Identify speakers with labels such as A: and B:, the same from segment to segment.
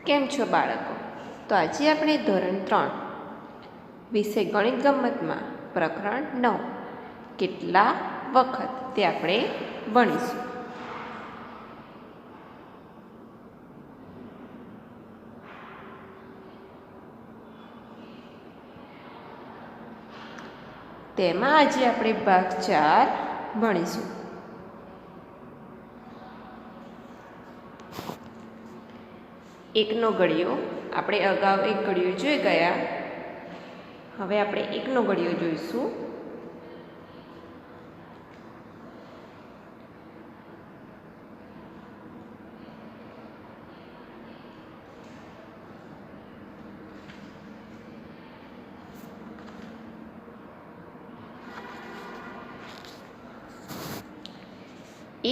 A: કેમ છો બાળકો? તો આજે આપણે ધોરણ 3 વિષય ગણિત ગમ્મતમાં પ્રકરણ 9 કેટલા વખત તે આપણે ભણીશું. તેમાં આજે આપણે ભાગ 4 ભણીશું. એકનો ઘડિયો આપણે અગાઉ એક ઘડિયો જોઈ ગયા. હવે આપણે એકનો ઘડિયો જોઈશું.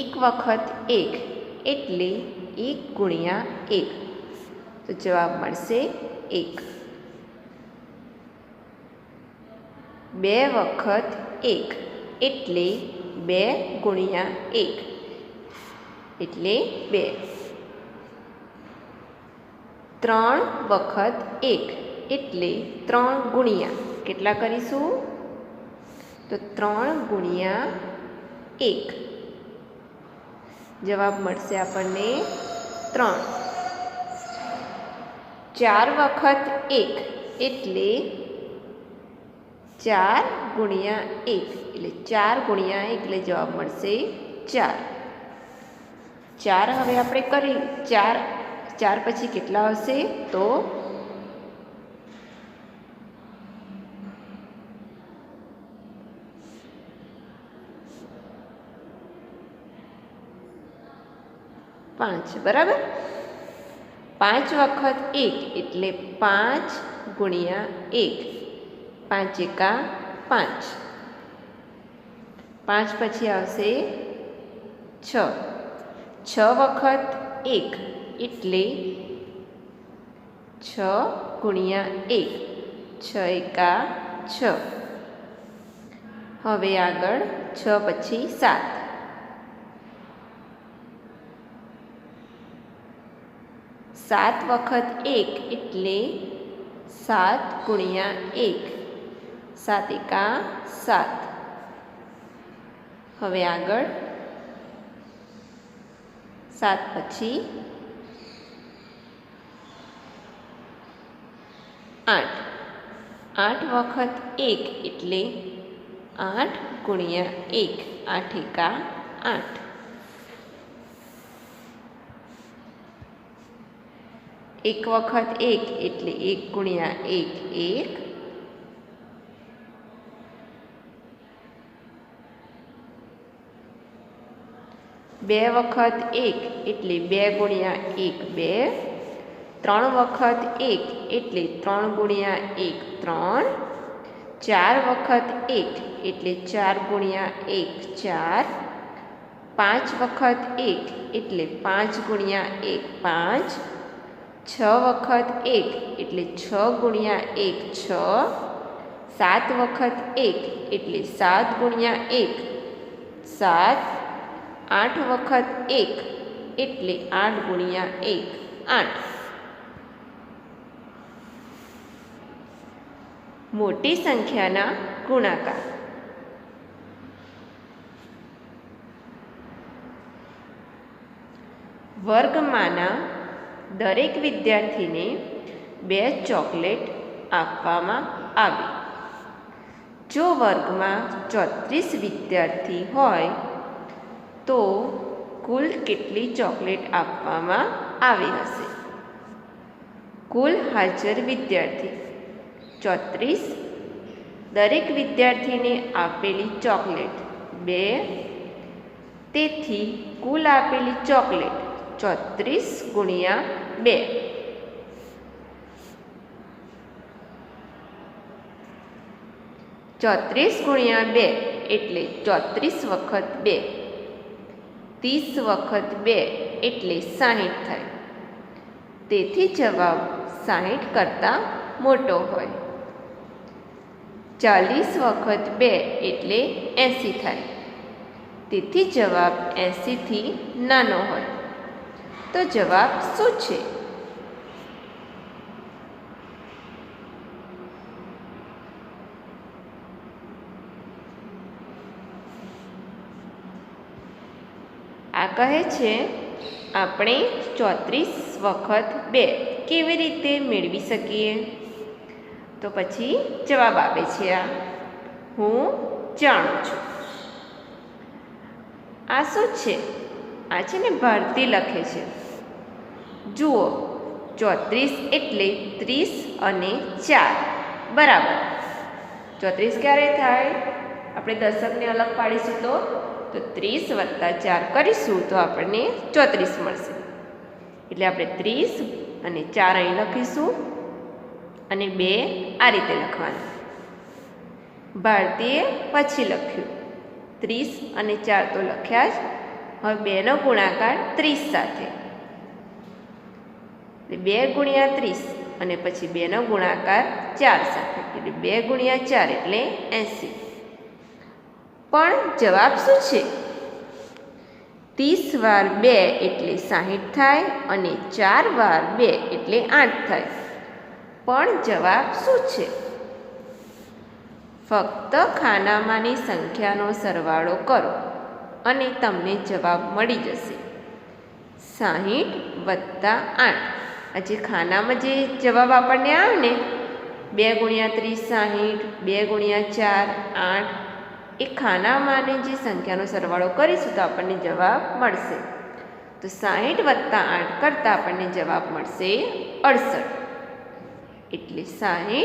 A: એક વખત એક એટલે 1 ગુણ્યા 1. તો જવાબ મળશે 1. 2 વખત 1 એટલે 2 ગુણ્યા 1 એટલે 2. 3 વખત 1 એટલે 3 ગુણ્યા કેટલા કરીશું? તો 3 ગુણ્યા 1. જવાબ મળશે આપણને 3. 4 વખત 1 એટલે 4 ગુણ્યા 1 એટલે 4 ગુણ્યા 1 એટલે જવાબ મળશે 4. 4 હવે આપણે કરી 4 પછી કેટલા આવશે? તો 5. બરાબર. 5 વખત 1 એટલે 5 ગુણ્યા 1. 5 એકા 5. 5 પછી આવશે 6. 6 વખત 1 એટલે 6 ગુણ્યા 1. 6 એકા 6. હવે આગળ 6 પછી 7. 7 વખત 1 એટલે 7 ગુણ્યા 1. 7 એકા 7. હવે આગળ 7 પછી 8. 8 વખત 1 એટલે 8 ગુણ્યા 1. 8 એકા 8. 1 વખત 1 એટલે 1 ગુણ્યા 1 1. 2 વખત 1 એટલે 2 ગુણ્યા 1 2. 3 વખત 1 એટલે 3 ગુણ્યા 1 3. 4 વખત 1 એટલે 4 ગુણ્યા 1 4. 5 વખત 1 એટલે 5 ગુણ્યા 1 5. 6 વખત 1 એટલે 6 ગુણ્યા 1 6. 7 વખત 1 એટલે 7 ગુણ્યા 1 7. 8 વખત 1 એટલે 8 ગુણ્યા 1 8. મોટી સંખ્યાના ગુણાકાર. વર્ગમાંના દરેક વિદ્યાર્થીને 2 ચોકલેટ આપવામાં આવી. જો વર્ગમાં 34 વિદ્યાર્થી હોય તો કુલ કેટલી ચોકલેટ આપવામાં આવી હશે? કુલ હાજર વિદ્યાર્થી 34. દરેક વિદ્યાર્થીને આપેલી ચોકલેટ 2. તેથી કુલ આપેલી ચોકલેટ 34 ગુણ્યા 2. 34 ગુણ્યા 2 એટલે 34 વખત 2. 30 વખત 2 એટલે 60 થાય. તેથી જવાબ 60 કરતાં મોટો હોય. 40 વખત 2 એટલે 80 થાય. તેથી જવાબ 80 થી નાનો હોય. તો જવાબ શું છે? કહે છે આપણે 34 વખત 2 કેવી રીતે મેળવી શકીએ? તો પછી જવાબ આપે છે આ હું જાણું છું. આ શું છે? આ છે ને ભારતી લખે છે. જુઓ 34 એટલે 30 અને 4 બરાબર. 34 ક્યારે થાય? આપણે દશકને અલગ પાડીશું તો 30 વત્તા 4 કરીશું તો આપણને 34 મળશે. એટલે આપણે 30 અને 4 અહીં લખીશું અને 2 આ રીતે લખવાના. ભારતીએ પછી લખ્યું 30 અને 4 તો લખ્યા જ. હવે 2નો ગુણાકાર 30 સાથે, 2 ગુણ્યા 30 અને પછી 2નો ગુણાકાર 4 સાથે, એટલે 2 ગુણ્યા 4 એટલે 80. પણ જવાબ શું છે? 30 વાર 2 એટલે 60 થાય અને 4 વાર 2 એટલે 8 થાય. પણ જવાબ શું છે? ફક્ત ખાનામાંની સંખ્યાનો સરવાળો કરો અને તમને જવાબ મળી જશે. 60 વત્તા 8. આ જે ખાનામાં જે જવાબ આપણને આવે ને 2 ગુણ્યા 30 60, 2 ગુણ્યા 4 8, એ ખાનામાંની જે સંખ્યાનો સરવાળો કરીશું તો આપણને જવાબ મળશે. તો 60 વત્તા 8 કરતાં આપણને જવાબ મળશે 68. એટલે 60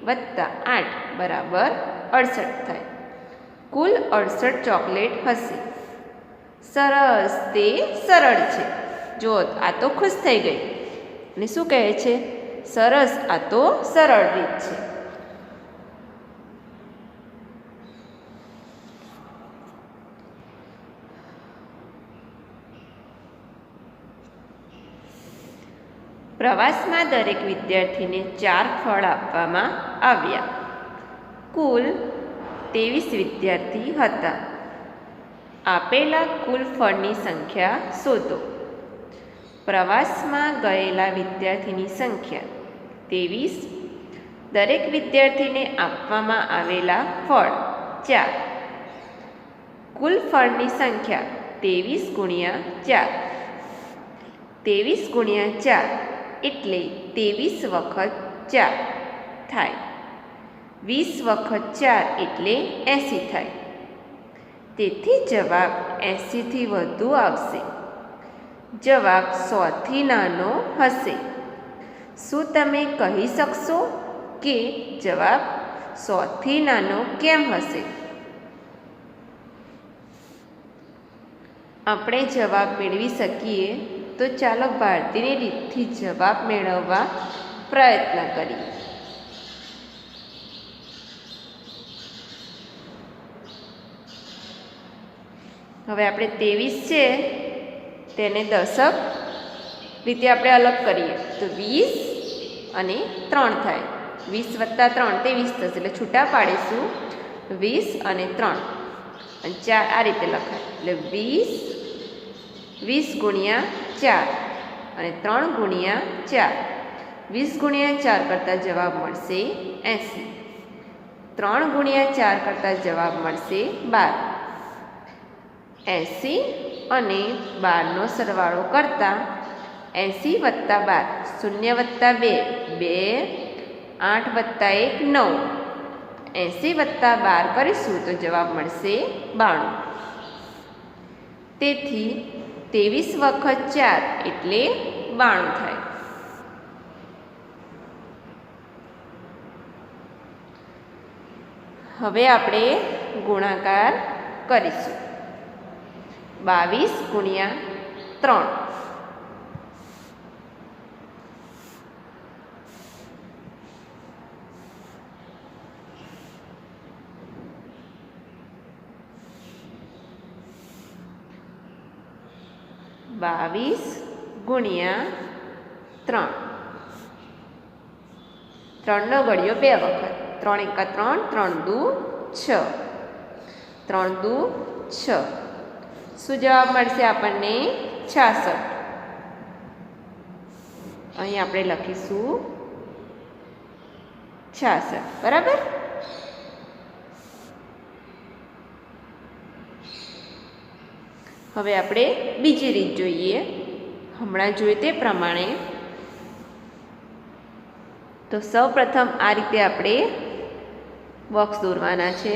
A: વત્તા 8 બરાબર 68 થાય. કુલ 68 ચોકલેટ હશે. સરસ, તે સરળ છે. જો આ તો ખુશ થઈ ગઈ અને શું કહે છે? સરસ, આ તો સરળ રીત છે. પ્રવાસમાં દરેક વિદ્યાર્થીને 4 ફળ આપવામાં આવ્યા. કુલ 23 વિદ્યાર્થી હતા. આપેલા કુલ ફળની સંખ્યા શોધો. પ્રવાસમાં ગયેલા વિદ્યાર્થીની સંખ્યા 23. દરેક વિદ્યાર્થીને આપવામાં આવેલા ફળ 4. કુલ ફળની સંખ્યા 23 ગુણ્યા 4. 23 ગુણ્યા 4 એટલે 23 વખત 4 થાય. 20 વખત 4 એટલે 80 થાય. તેથી જવાબ 80 થી વધુ આવશે. જવાબ 100 થી નાનો હશે. શું તમે કહી શકશો કે જવાબ 100 થી નાનો કેમ હશે? આપણે જવાબ મેળવી શકીએ તો ચાલો ભારતીની રીતથી જવાબ મેળવવા પ્રયત્ન કરીએ. હવે આપણે 23 છે તેને દશક રીતે આપણે અલગ કરીએ તો 20 અને 3 થાય. 20 વત્તા 3 23 થશે. એટલે છૂટા પાડીશું 20 અને 3 અને 4 આ રીતે લખાય. એટલે 20 ગુણ્યા 4 અને 3 ગુણ્યા 4. 20 ગુણ્યા 4 કરતાં જવાબ મળશે 80. 3 ગુણ્યા 4 કરતાં જવાબ મળશે 12. 80 અને 12નો સરવાળો કરતાં 80 વત્તા 12 0 વત્તા 2 2 8 વત્તા 1 9. 80 વત્તા 12 કરીશું તો જવાબ મળશે 92. તેથી 23 વખત 4 એટલે 92 થાય. હવે આપણે ગુણાકાર કરીશું. 22 ગુણ્યા 3. 22 ગુણ્યા 3. 3નો ઘડિયો 2 વખત. 3 એકા 3, 3 દુ 6. 3 દુ 6. શું જવાબ મળશે આપણને? 66. અહીં આપણે લખીશું 66. બરાબર. હવે આપણે બીજી રીત જોઈએ, હમણાં જોઈએ તે પ્રમાણે. તો સૌપ્રથમ આ રીતે આપણે બોક્સ દોરવાના છે.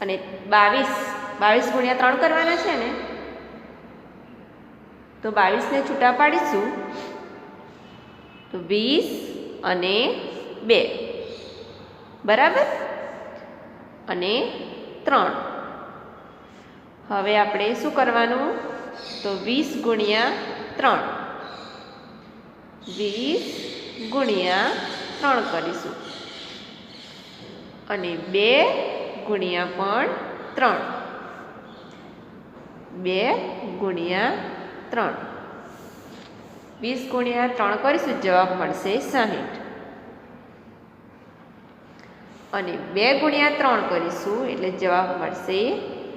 A: અને 22 ગુણ્યા 3 કરવાના છે ને, તો 22 ને છૂટા પાડીશું તો 20 અને 2 બરાબર, અને 3. હવે આપણે શું કરવાનું, તો 20 ગુણ્યા 3, 20 ગુણ્યા 3 કરીશું, અને 2 ગુણ્યા પણ 3, 2 ગુણ્યા 3, 20 ગુણ્યા 3 કરીશું, જવાબ મળશે 60. અને 2 ગુણ્યા 3 કરીશું એટલે જવાબ મળશે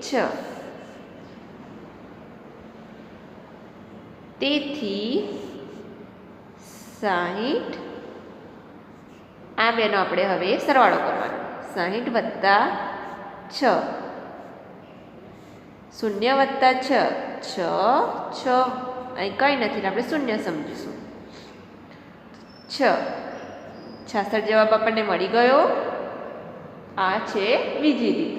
A: 6. તેથી 60. આ બેનો આપણે હવે સરવાળો કરવાનો. 60 વત્તા 6, 0 વત્તા 6, 6 અહીં કંઈ નથી એટલે આપણે શૂન્ય સમજીશું. 6, 66 જવાબ આપણને મળી ગયો. આ છે બીજી રીત.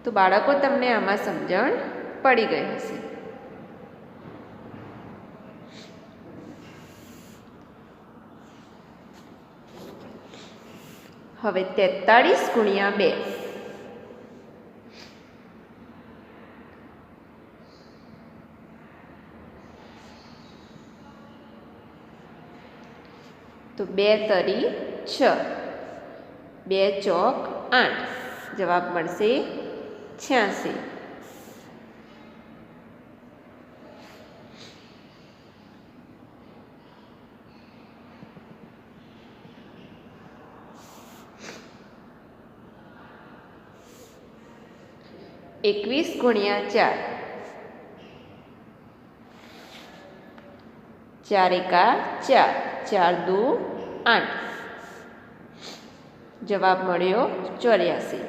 A: તો બાળકો, તમને આમાં સમજણ પડી ગઈ હશે. હવે 43 ગુણ્યા 2, તો 2 તરી 6, 2 ચોક 8, જવાબ મળશે 86. એકવીસ ગુણ્યા 4, 4 એકા 4, 4 દુ 8, જવાબ મળ્યો 84.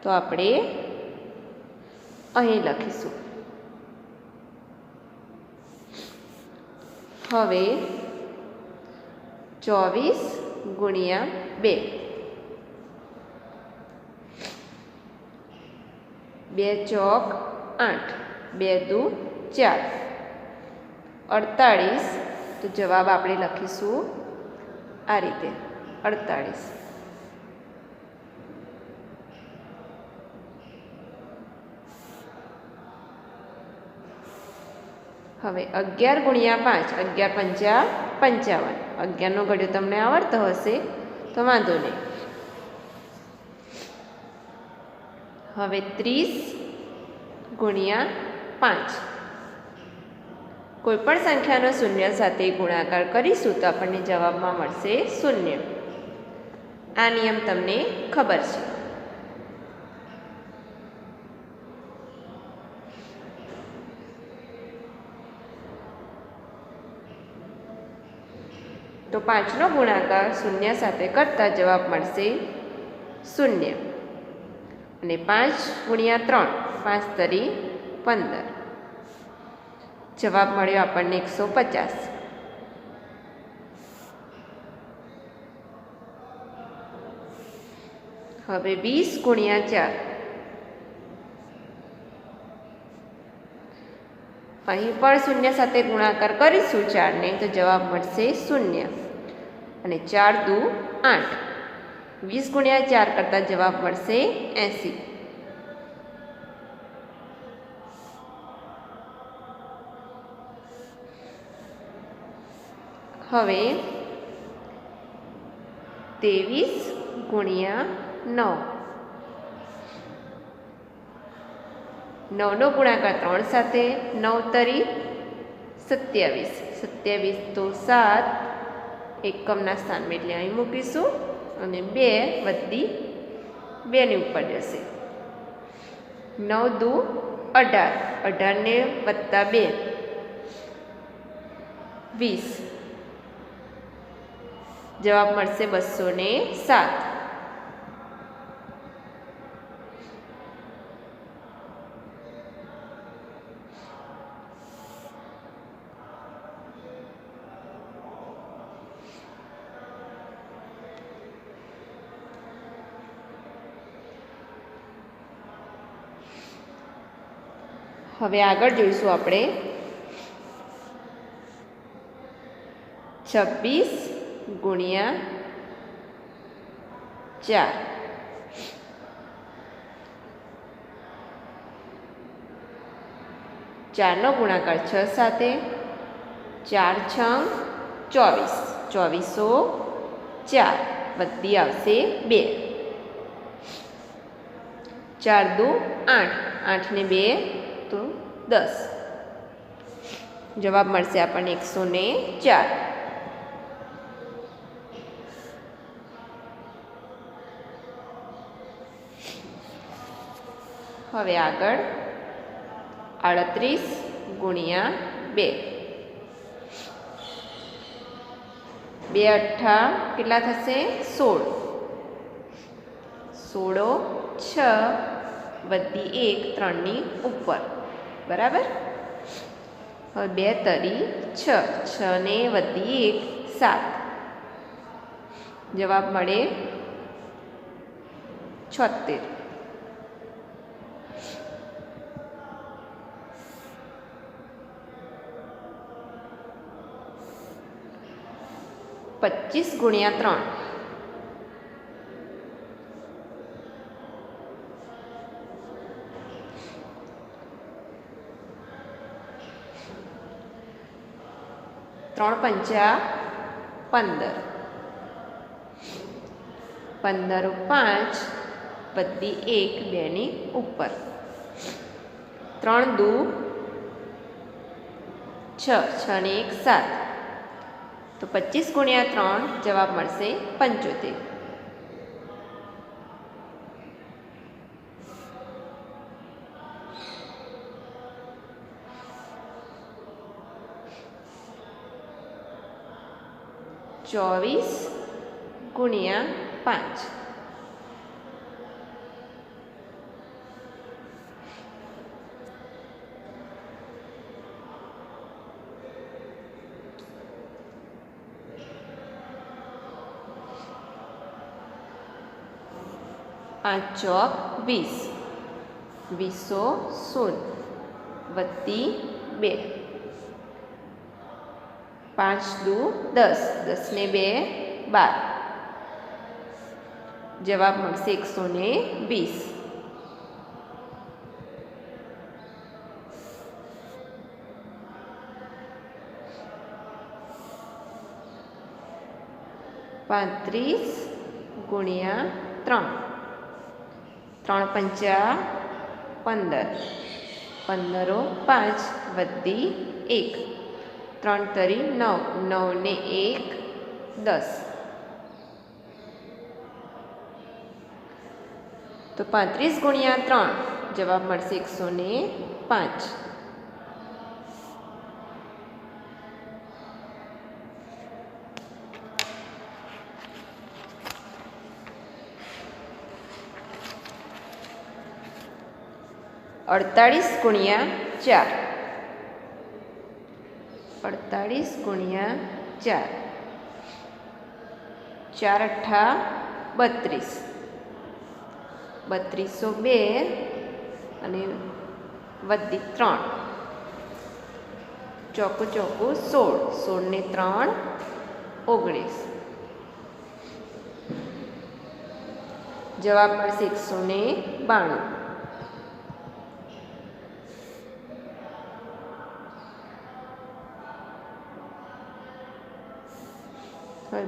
A: તો આપણે અહીં લખીશું. હવે 24 ગુણ્યા 2, 2 ચોક 8, 2 દુ 4, 48. તો જવાબ આપણે લખીશું આ રીતે 48. હવે 11 ગુણ્યા 5, 11 પંચા 55, 11નો ઘડિયો તમને આવડતો હશે તો વાંધો નહીં. હવે 30 ગુણ્યા 5, કોઈ પણ સંખ્યાનો શૂન્ય સાથે ગુણાકાર કરીશું તો આપણને જવાબમાં મળશે 0. આ નિયમ તમને ખબર છે. તો 5નો ગુણાકાર શૂન્ય સાથે કરતા જવાબ મળશે 0. અને 5 ગુણ્યા 3, 5 તરી 15, જવાબ મળ્યો આપણને 150. હવે 20 ગુણ્યા 4, અહીં પણ શૂન્ય સાથે ગુણાકાર કરીશું 4ને તો જવાબ મળશે 0. અને 4 દુ 8, 20 ગુણ્યા 4 કરતાં જવાબ મળશે 80. હવે 23 ગુણ્યા 9, 9નો ગુણાકાર 3 સાથે, 9 તરી 27, 27 તો 7 એકમના સ્થાનમાં એટલે અહીં મૂકીશું અને 2 વધી 2ની ઉપર જશે. 9 દુ 18, 18 ને વત્તા 2 20, જવાબ મળશે 207. હવે આગળ જોઈશું આપણે 26 ગુણ્યા 4. 4 નો ગુણાકાર 6 સાથે, 4 છંગ 24, 2404, વધી આવશે 2. 4 દુ 8, 8 ને 2 તો 10, જવાબ મળશે આપણને 104. હવે આગળ 38 ગુણ્યા 2. 2 અઠ્ઠા કેટલા થશે? 16, 16 6 વધી 1 3 ની ઉપર, બરાબર. હવે 2 તરી 6, 6 ને વધી 1 7, જવાબ મળે 76. 25 ગુણ્યા 3. 3 પંચા 15, 15 5 વધી 1 2 ની ઉપર, 3 દુ 6, 6 ને 1 7, તો 25 ગુણ્યા 3, જવાબ મળશે 75. ચોવીસ ગુણ્યા 5. 5 ચોક 20, 20 વધી 2, 5 દુ 10, 10 ને 2 12, જવાબ મળશે 120. 35 ગુણ્યા 3. 3 પંચા 15, 15 5 વધી 1, 3 તરી 9, 9 ને 1 10, તો 35 ગુણ્યા 3, જવાબ મળશે 105. अड़तालीस गुणिया 4. 48 गुणिया 4, 4 अठ्ठा 32, 3202 અને વધી 3, ચોકું ચોકું 16, 16 ને 3 19, જવાબ મળશે 192.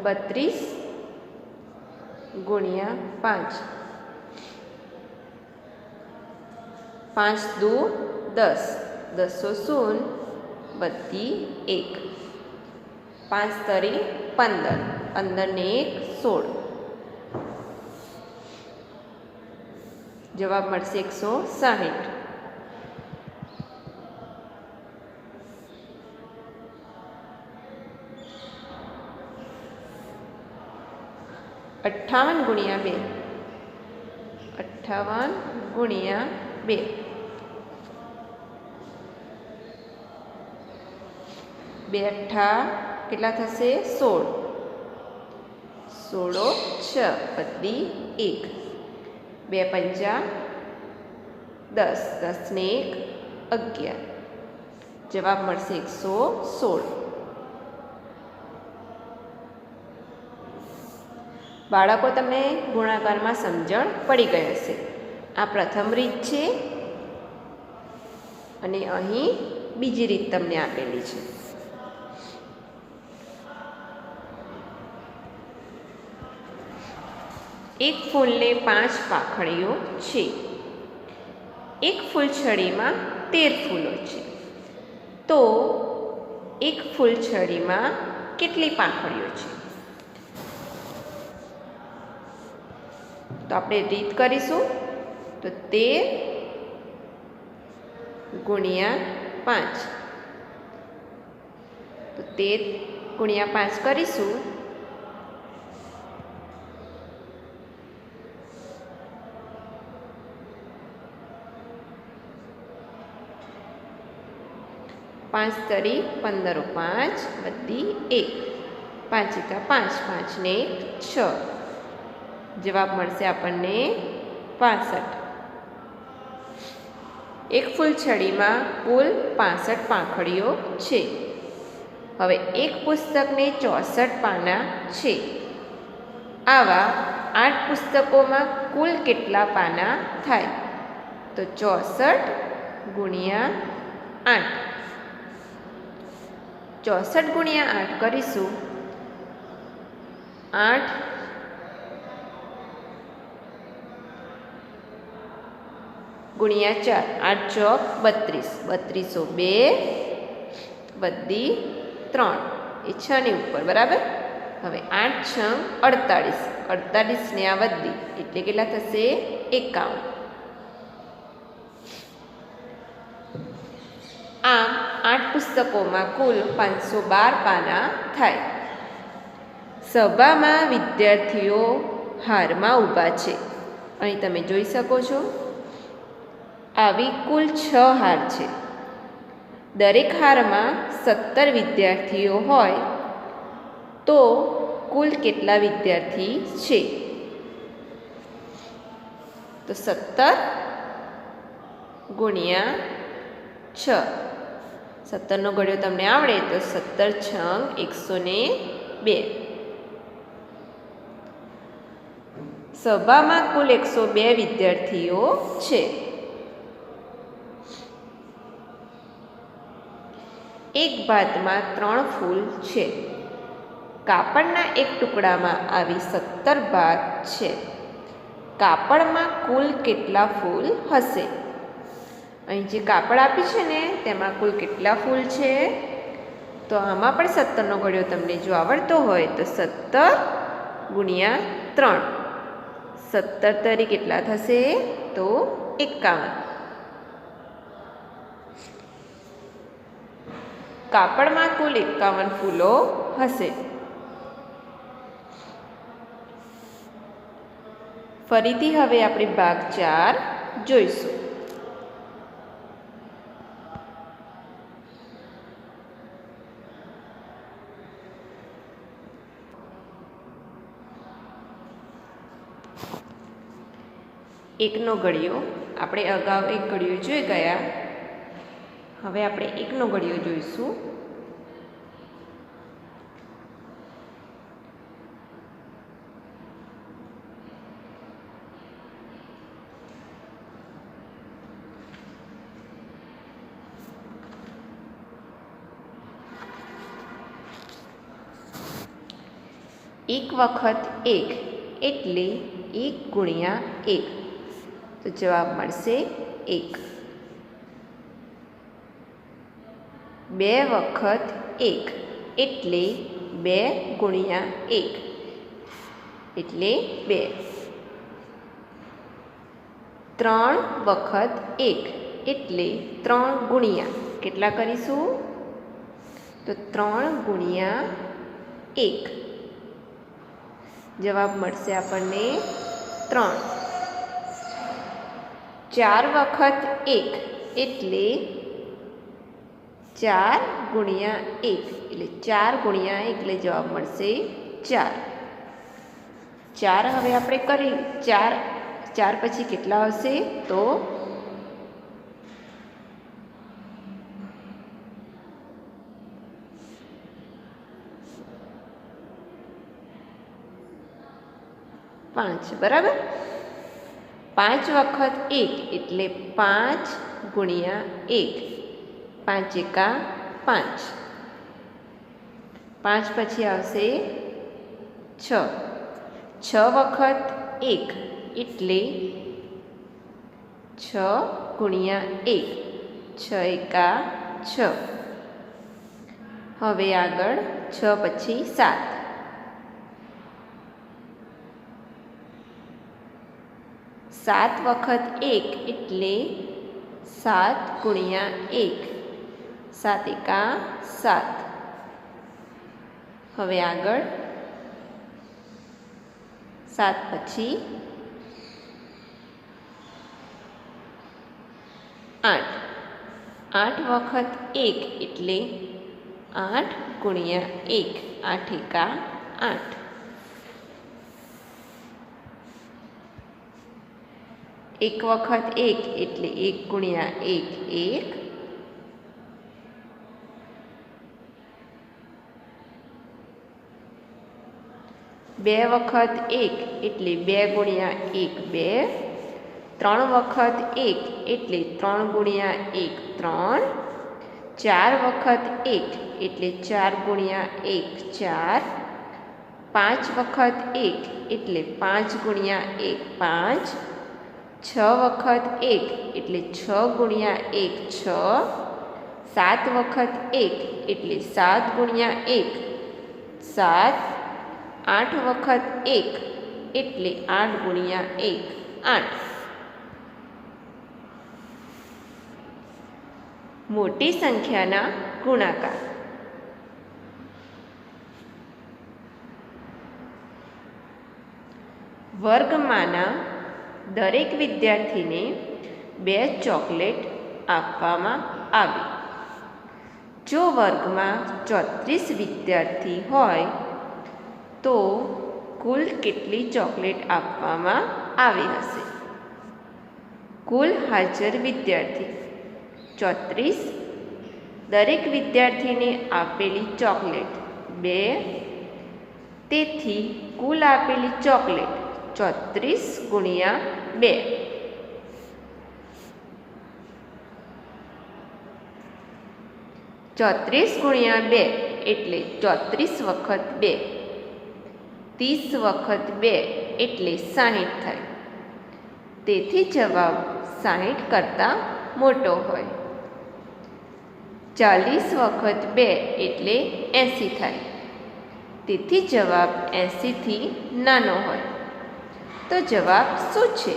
A: 32 ગુણ્યા 5, 5 દુ 10, 10 વધી 1, 5 તરી 15, 15 ને 1 16, જવાબ મળશે 160. 58 ગુણ્યા 2, 58 ગુણ્યા 2, 2 અઠ્ઠા કેટલા થશે? 16, 16 6 વધી 1, 2 પંચા 10, 10 ને 1 11, જવાબ મળશે 116. બાળકો, તમને ગુણાકારમાં સમજણ પડી ગઈ હશે. આ પ્રથમ રીત છે અને અહીં બીજી રીત તમને આપેલી છે. એક ફૂલને 5 પાંખડીઓ છે. એક ફૂલછડીમાં 13 ફૂલો છે. તો એક ફૂલછડીમાં કેટલી પાંખડીઓ છે? તો આપણે રીત કરીશું. તો 13 ગુણ્યા 5, તો 13 ગુણ્યા 5 કરીશું. પાંચ તરી 15, 5 વધી 1, 5 એકા 5, 5 ને 6, જવાબ મળશે આપણને 65. એક ફૂલછડીમાં કુલ 65 પાંખડીઓ છે. હવે એક પુસ્તકને 64 પાના છે. આવા 8 પુસ્તકોમાં કુલ કેટલા પાના થાય? તો 64 ગુણ્યા 8, 64 ગુણ્યા 8 કરીશું. 8 ગુણ્યા 4, 8 ચોક 32, 32 2 વધી 3, એ 6 ની ઉપર, બરાબર. હવે 8 6 48, 48 ને આ વધી એટલે કેટલા થશે? 51. આમ 8 પુસ્તકોમાં કુલ 512 પાના થાય. સભામાં વિદ્યાર્થીઓ હારમાં ઊભા છે. અહીં તમે જોઈ શકો છો. આવી કુલ 6 હાર છે. દરેક હારમાં 17 વિદ્યાર્થીઓ હોય તો કુલ કેટલા વિદ્યાર્થી છે? તો 17 ગુણ્યા 6, 17નો ઘડિયો તમને આવડે તો 17 છંગ 102. સભામાં કુલ 102 વિદ્યાર્થીઓ છે. એક ભાતમાં 3 ફૂલ છે. કાપડના એક ટુકડામાં આવી 17 ભાત છે. કાપડમાં કુલ કેટલા ફૂલ હશે? અહીં જે કાપડ આપી છે ને તેમાં કુલ કેટલા ફૂલ છે? તો આમાં પણ 17નો ઘડિયો તમને જો આવડતો હોય તો 17 ગુણ્યા 3, 17 તરી કેટલા થશે? તો 51. કાપડમાં કુલ 51 ફૂલો હશે. ફરીથી હવે આપણે ભાગ 4 જોઈશું. એકનો ઘડિયો આપણે અગાઉ એક ઘડિયો જોઈ ગયા. હવે આપણે એકનો ઘડિયો જોઈશું. એક વખત 1 એટલે 1 ગુણ્યા 1, તો જવાબ મળશે 1. 2 વખત 1 એટલે 2 ગુણ્યા 1 એટલે 2. 3 વખત 1 એટલે 3 ગુણ્યા કેટલા કરીશું? તો 3 ગુણ્યા 1. જવાબ મળશે આપણને 3. 4 વખત 1 એટલે 4 ગુણ્યા 1 એટલે 4 ગુણ્યા 1 એટલે જવાબ મળશે 4. 4 હવે આપણે કરી 4 પછી કેટલા આવશે તો 5, બરાબર. 5 વખત 1 એટલે 5 ગુણ્યા 1, 5 એકા 5. 5 પછી આવશે 6. 6 વખત 1 એટલે 6 ગુણ્યા 1, 6 એકા 6. હવે આગળ 6 પછી 7. 7 વખત 1 એટલે 7 ગુણ્યા 1, 7 એકા 7. હવે આગળ 7 પછી 8. 8 વખત 1 એટલે 8 ગુણ્યા 1, 8 એકા 8. 1 વખત 1 એટલે 1 ગુણ્યા 1, 1. 2 વખત 1 એટલે 2 ગુણ્યા 1, 2. 3 વખત 1 એટલે 3 ગુણ્યા 1, 3. 4 વખત 1 એટલે 4 ગુણ્યા 1, 4. 5 વખત 1 એટલે 5 ગુણ્યા 1, 5. 6 વખત 1 એટલે 6 ગુણ્યા 1, 6. 7 વખત 1 એટલે 7 ગુણ્યા 1, 7. 8 વખત 1 એટલે 8 ગુણ્યા 1, 8. મોટી સંખ્યાના ગુણાકાર. વર્ગમાંના દરેક વિદ્યાર્થીને 2 ચોકલેટ આપવામાં આવી. જો વર્ગમાં 34 વિદ્યાર્થી હોય તો કુલ કેટલી ચોકલેટ આપવામાં આવી હશે? કુલ હાજર વિદ્યાર્થી 34. દરેક વિદ્યાર્થીને આપેલી ચોકલેટ 2. તેથી કુલ આપેલી ચોકલેટ 34 ગુણ્યા 2. 34 ગુણ્યા 2 એટલે 34 વખત 2. 30 વખત 2 એટલે 60 થાય. તેથી જવાબ 60 કરતાં મોટો હોય. 40 વખત 2 એટલે 80 થાય. તેથી જવાબ 80થી નાનો હોય. તો જવાબ શું છે?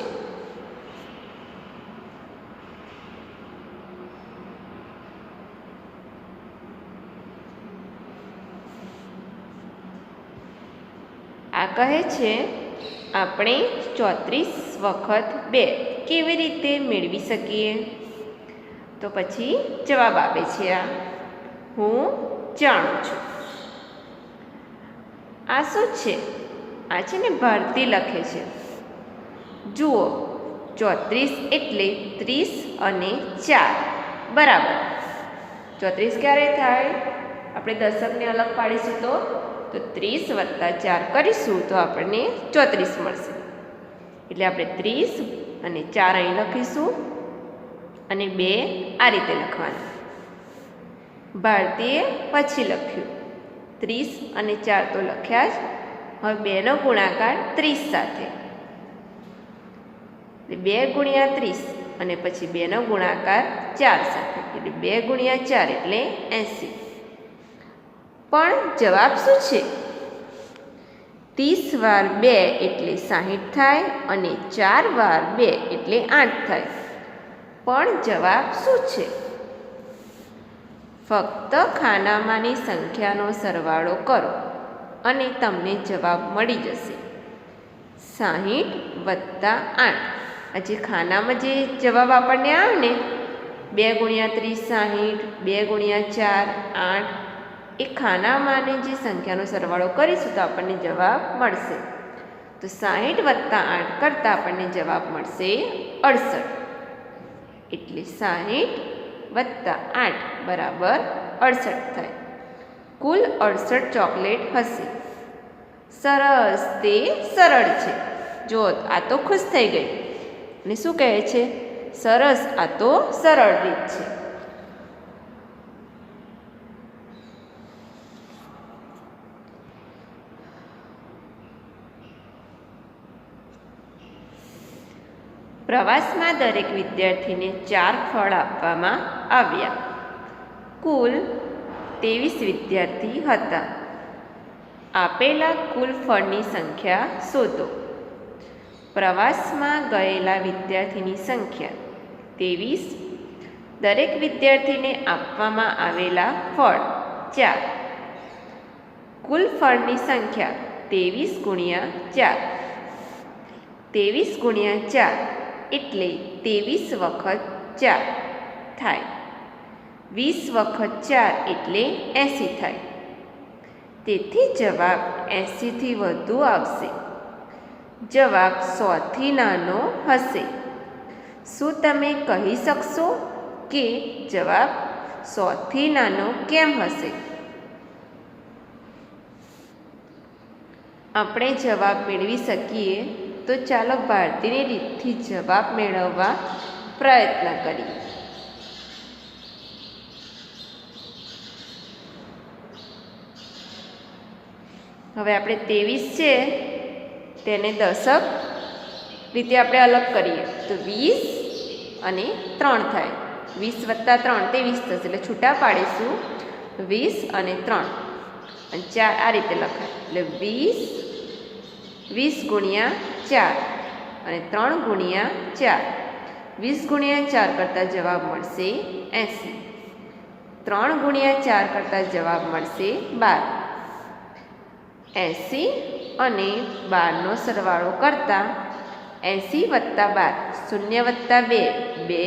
A: આ કહે છે આપણે 34 વખત 2 કેવી રીતે મેળવી શકીએ? તો પછી જવાબ આપે છે આ હું જાણું છું. આ શું છે? આ છે ને ભારતી લખે છે. જુઓ 34 એટલે 30 અને 4 બરાબર. 34 ક્યારે થાય? આપણે દશકને અલગ પાડીશું તો 30 વત્તા 4 કરીશું તો આપણને 34 મળશે. એટલે આપણે 30 અને 4 અહીં લખીશું અને 2 આ રીતે લખવાના. ભારતીએ પછી લખ્યું 30 અને 4 તો લખ્યા જ. હવે 2નો ગુણાકાર 30 સાથે. 2 ગુણ્યા 30 અને પછી 2નો ગુણાકાર 4 સાથે. એટલે 2 ગુણ્યા 4 એટલે 80. પણ જવાબ શું છે? 30 વાર 2 એટલે 60 થાય અને 4 વાર 2 એટલે 8 થાય. પણ જવાબ શું છે? ફક્ત ખાનામાંની સંખ્યાનો સરવાળો કરો અને તમને જવાબ મળી જશે. 60 વત્તા 8. આજે ખાનામાં જે જવાબ આપણને આવે ને 2 ગુણ્યા 30 60, 2 ગુણ્યા 4 8, એ ખાનામાં જે સંખ્યાનો સરવાળો કરીશું તો આપણને જવાબ મળશે. તો 60 વત્તા 8 કરતાં આપણને જવાબ મળશે 68. એટલે 60 વત્તા 8 બરાબર 68 થાય. કુલ 68 ચોકલેટ હશે. સરસ, તે સરળ છે. જો આ તો ખુશ થઈ ગઈ અને શું કહે છે? સરસ, આ તો સરળ રીત છે. પ્રવાસમાં દરેક વિદ્યાર્થીને 4 ફળ આપવામાં આવ્યા. કુલ 23 વિદ્યાર્થી હતા. આપેલા કુલ ફળની સંખ્યા શોધો. પ્રવાસમાં ગયેલા વિદ્યાર્થીની સંખ્યા 23. દરેક વિદ્યાર્થીને આપવામાં આવેલા ફળ 4. કુલ ફળની સંખ્યા 23 ગુણ્યા 4. 23 ગુણ્યા 4 એટલે 23 વખત 4 થાય. 20 વખત 4 એટલે 80 થાય. તેથી જવાબ 80થી વધુ આવશે. જવાબ 100થી નાનો હશે. શું તમે કહી શકશો કે જવાબ 100થી નાનો કેમ હશે? આપણે જવાબ મેળવી શકીએ તો ચાલો ભારતીની રીતથી જવાબ મેળવવા પ્રયત્ન કરીએ. હવે આપણે 23 છે તેને દશક રીતે આપણે અલગ કરીએ તો 20 અને 3 થાય. 20 વત્તા 3 23 થશે. એટલે છૂટા પાડીશું 20 અને 3 અને 4 આ રીતે લખાય. એટલે 20 ગુણ્યા 4 અને 3 ગુણ્યા 4. 20 ગુણ્યા 4 કરતાં જવાબ મળશે 80. 3 ગુણ્યા 4 કરતાં જવાબ મળશે 12. 80 અને 12નો સરવાળો કરતાં 80 વત્તા 12 0 વત્તા 2 2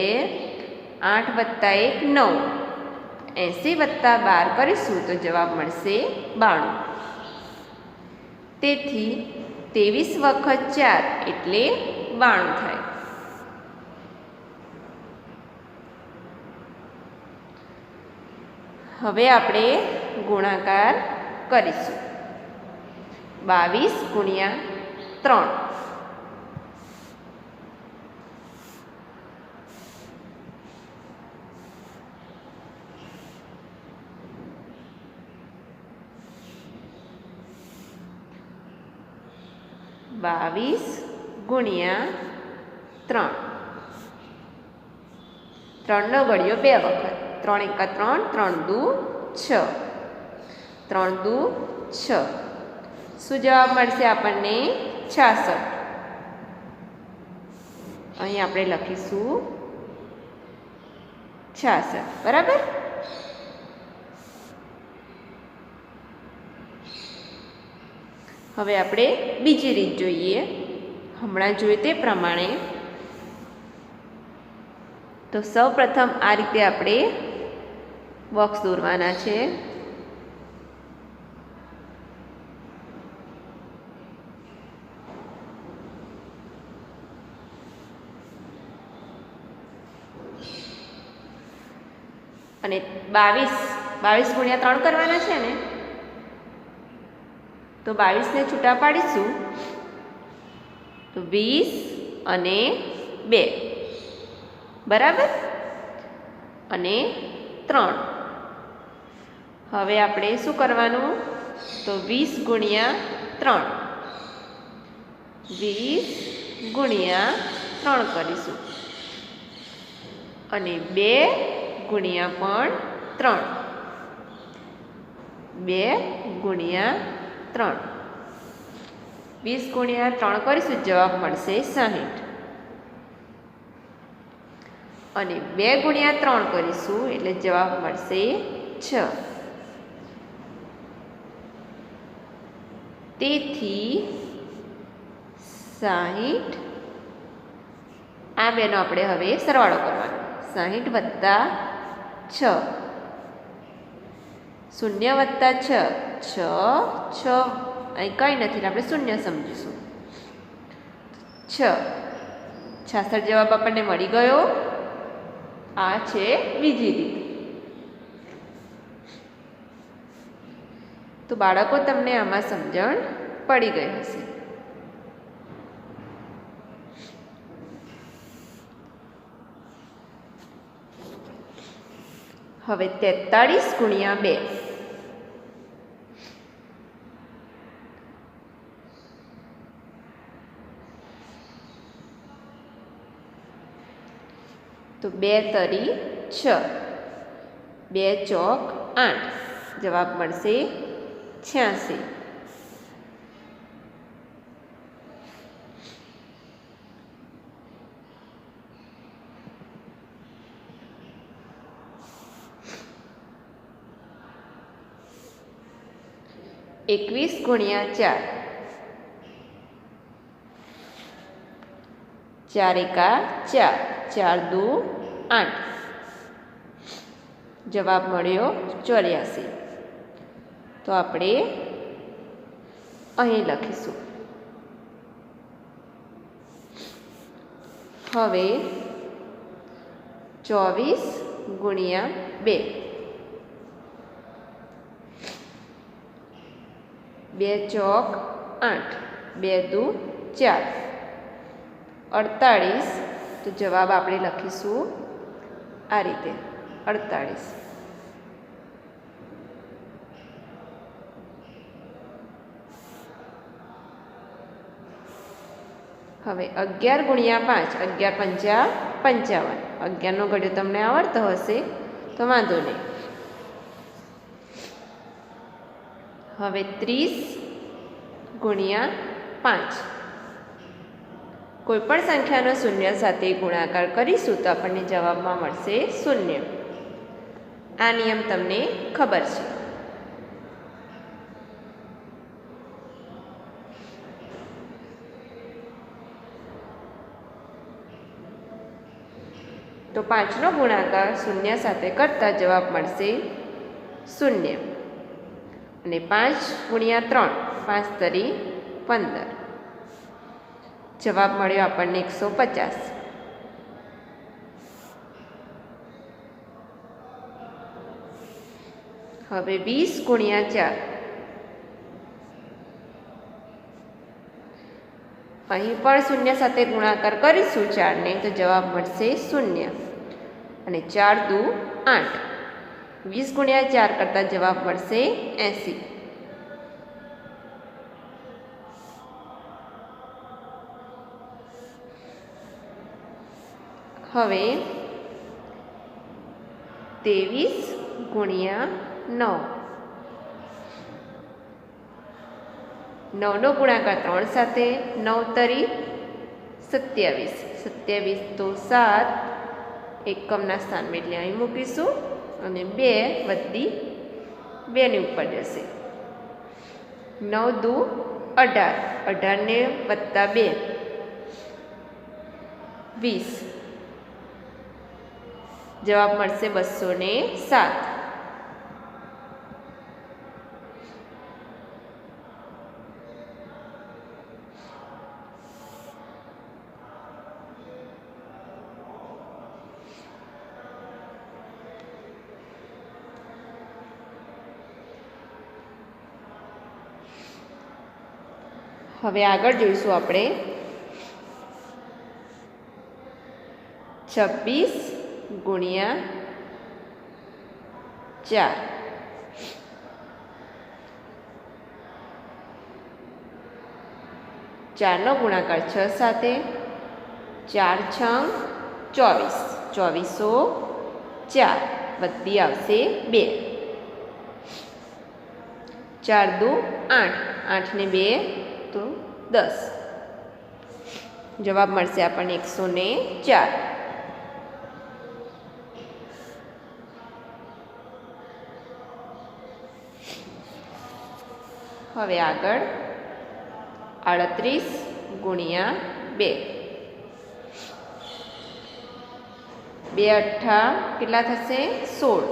A: 8 વત્તા 1 9. 80 વત્તા 12 કરીશું તો જવાબ મળશે 92. તેથી 23 વખત 4 એટલે 92 થાય. હવે આપણે ગુણાકાર કરીશું. 22 ગુણ્યા 3. 22 ગુણ્યા 3. 3નો ઘડિયો 2 વખત. 3 એકા 3, 3 દુ 6. 3 દુ 6. શું જવાબ મળશે આપણને? 66. અહીં આપણે લખીશું 66. બરાબર. હવે આપણે બીજી રીત જોઈએ. હમણાં જોઈએ તે પ્રમાણે. તો સૌપ્રથમ આ રીતે આપણે બોક્સ દોરવાના છે. અને 22 ગુણ્યા 3 કરવાના છે ને, તો 22ને છૂટા પાડીશું તો 20 અને 2 બરાબર અને 3. હવે આપણે શું કરવાનું? તો 20 ગુણ્યા 3 20 ગુણ્યા 3 કરીશું અને 2 ગુણ્યા પણ 3 2 ગુણ્યા 3. 20 ગુણ્યા 3 કરીશું જવાબ મળશે 60. અને 2 ગુણ્યા 3 કરીશું એટલે જવાબ મળશે 6. તેથી 60 આ બેનો આપણે હવે સરવાળો કરવાનો 60 વત્તા 6 શૂન્ય વત્તા 6 6 અહીં કંઈ નથી આપણે શૂન્ય સમજીશું 6 66 જવાબ આપણને મળી ગયો આ છે બીજી રીત તો બાળકો તમને આમાં સમજણ પડી ગઈ હશે હવે 43 ગુણ્યા 2 તો 2 તરી 6 2 ચોક 8 જવાબ મળશે 86 21 ગુણ્યા 4 4 એકા 4 4 દુ 8 જવાબ મળ્યો 84 તો આપણે અહીં લખીશું હવે 24 ગુણ્યા 2 2 ચોક 8 2 દુ 4 48 તો જવાબ આપણે લખીશું આ રીતે 48 હવે 11 ગુણ્યા 5 11 પંચા 55 11નો ઘડિયો તમને આવડતો હશે તો વાંધો નહીં હવે 30 ગુણ્યા 5 કોઈપણ સંખ્યાનો શૂન્ય સાથે ગુણાકાર કરીશું તો આપણને જવાબમાં મળશે શૂન્ય આ નિયમ તમને ખબર છે તો 5નો ગુણાકાર શૂન્ય સાથે કરતા જવાબ મળશે શૂન્ય અને 5 ગુણ્યા 3 5 તરી 15 જવાબ મળ્યો આપણને 150 હવે 20 ગુણ્યા 4 અહીં પણ શૂન્ય સાથે ગુણાકાર કરીશું 4ને તો જવાબ મળશે શૂન્ય અને 4 દુ 8 20 ગુણ્યા 4 કરતા જવાબ મળશે 80 હવે 23 ગુણ્યા 9 9નો ગુણાકાર 3 સાથે 9 તરી 27 27 તો 7 એકમના સ્થાનમાં એટલે અહીં મૂકીશું અને 2 વત્તી 2ની ઉપર જશે 9 દુ 18 18ને વત્તા 2 20 જવાબ મળશે 207 હવે આગળ જોઈશું આપણે 26 ગુણ્યા 4 4નો ગુણાકાર 6 સાથે 4 છંગ 24 4 વત્તી આવશે 2 4 દુ 8 8 ને 2 તો 10 જવાબ મળશે આપણને 104 હવે આગળ 38 ગુણ્યા 2. 2 અઠ્ઠા કેટલા થશે? 16.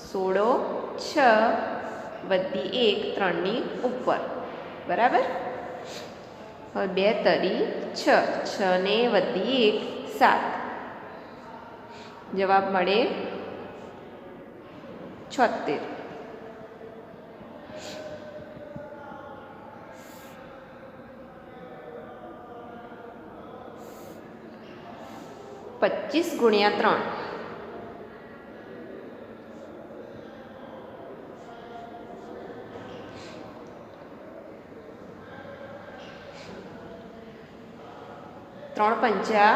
A: 16 6 વધી 1 3ની ઉપર, બરાબર. હવે 2 તરી 6, 6 ને વધી 1 7. જવાબ મળે 76. 25 ગુણ્યા 3. 3 પંચા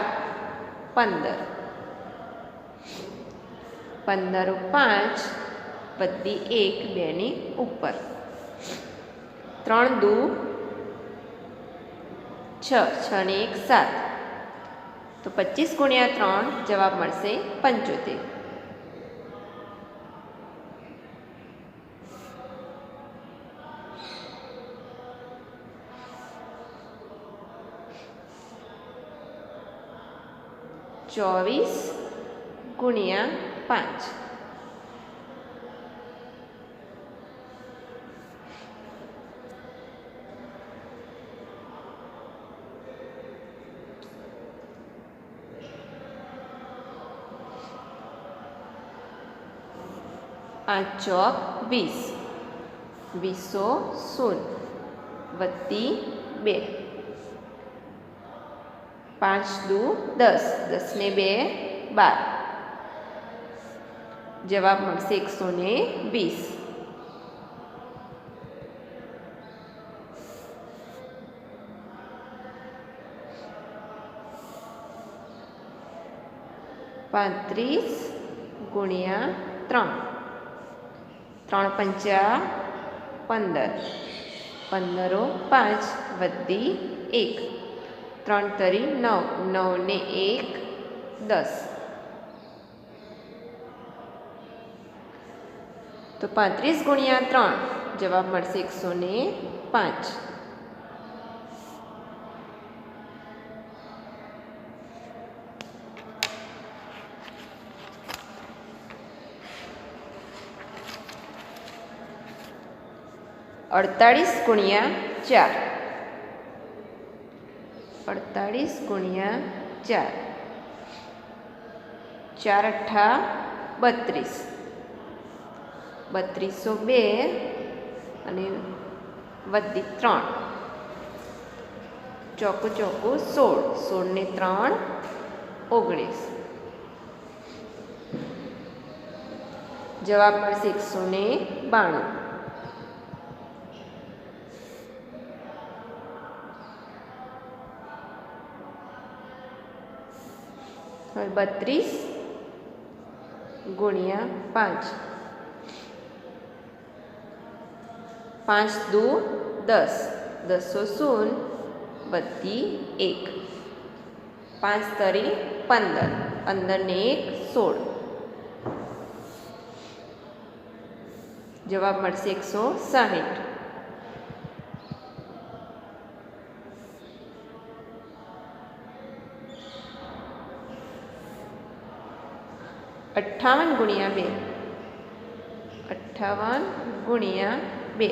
A: 15. 15 5 વધી 1 2ની ઉપર. 3 દુ 6, 6 ને 1 7. તો 25 ગુણ્યા 3 જવાબ મળશે 75. ચોવીસ ગુણ્યા 5. 5 ચોક 20. 20 0 વધી 2. 5 દુ 10, 10 ને 2 12. જવાબ મળશે 120. 35 ગુણ્યા 3. 3 પંચા 15. 15 5 વધી 1. 3 તરી 9, 9 ને 1 10. તો 35 ગુણ્યા 3 જવાબ મળશે 105. 48 ગુણ્યા 4. 48 ગુણ્યા 4. 4 અઠ્ઠા 32. 3202 અને વધી 3. ચોકું ચોકું 16. 16 ને 3 19. જવાબ મળશે 192. હવે 32 ગુણ્યા 5. 5 દુ 10, 10 0 વધી 1. 5 તરી 15, 15 ને 1 16. જવાબ મળશે 160. 58 ગુણ્યા 2. 58 ગુણ્યા 2.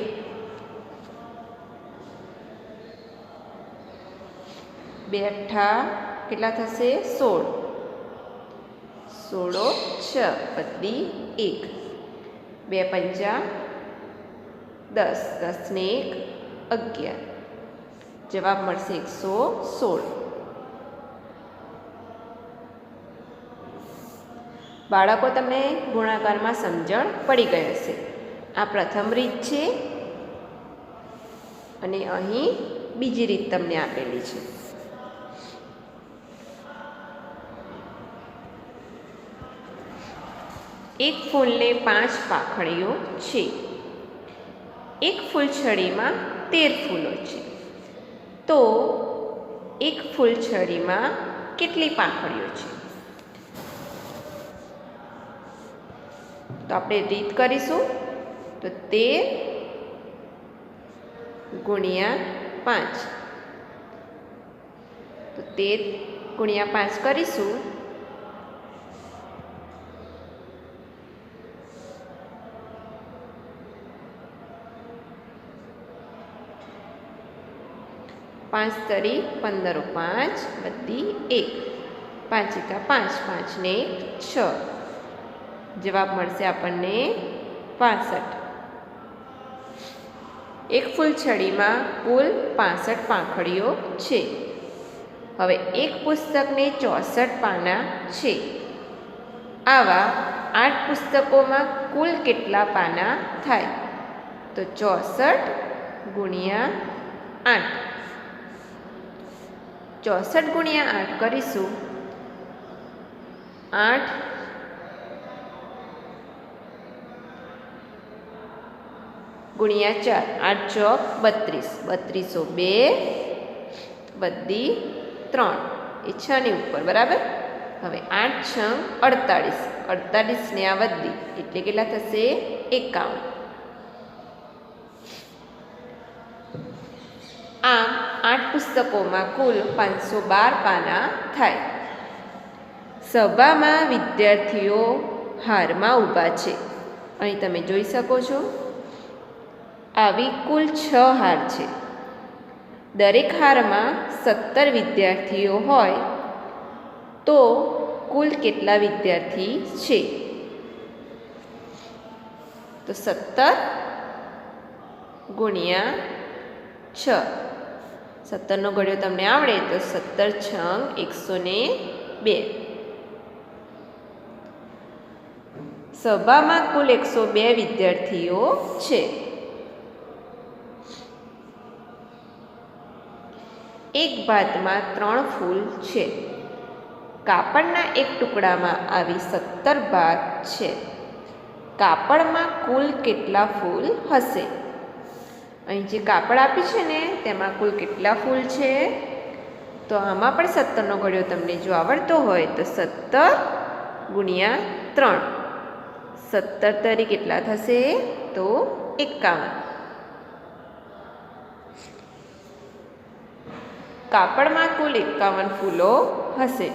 A: 2 અઠ્ઠા કેટલા થશે? 16. 16 6 વધી 1. 2 પંચા 10, 10 ને 1 11. જવાબ મળશે 116. બાળકો, તમને ગુણાકારમાં સમજણ પડી ગઈ હશે. આ પ્રથમ રીત છે અને અહીં બીજી રીત તમને આપેલી છે. એક ફૂલને 5 પાંખડીઓ છે. એક ફૂલછડીમાં 13 ફૂલો છે. તો એક ફૂલછડીમાં કેટલી પાંખડીઓ છે? તો આપણે રીત કરીશું. તો 13 ગુણ્યા 5. 13 ગુણ્યા 5 કરીશું પાંચ તરી 15 5 બધી 1 5 એકા 5 5 ને 6 જવાબ મળશે આપણને 65 એક ફૂલછડીમાં કુલ 65 પાંખડીઓ છે હવે એક પુસ્તકને 64 પાના છે આવા 8 પુસ્તકોમાં કુલ કેટલા પાના થાય તો 64 ગુણ્યા 8 64 ગુણ્યા 8 કરીશું 8 ગુણ્યા 4 8 ચોક 32 32 2 બધી 3 એ 6 ની ઉપર બરાબર હવે 8 6 48 48 ને આ બધી એટલે કેટલા થશે 51 આમ 8 પુસ્તકોમાં કુલ 512 પાના થાય સભામાં વિદ્યાર્થીઓ હારમાં ઊભા છે અહીં તમે જોઈ શકો છો આવી કુલ 6 હાર છે દરેક હારમાં 17 વિદ્યાર્થીઓ હોય તો કુલ કેટલા વિદ્યાર્થી છે તો 17 ગુણ્યા 6 17નો ઘડિયો તમને આવડે તો 17 છંગ 102 સભામાં કુલ 102 વિદ્યાર્થીઓ છે એક ભાતમાં 3 ફૂલ છે કાપડના એક ટુકડામાં આવી 17 ભાત છે કાપડમાં કુલ કેટલા ફૂલ હશે અહીં જે કાપડ આપ્યું છે ને તેમાં કુલ કેટલા ફૂલ છે તો આમાં પણ 17નો ઘડિયો તમને જો આવડતો હોય તો 17 ગુણ્યા 3 17 તરી કેટલા થશે તો 51 કાપડમાં કુલ 51 ફૂલો હશે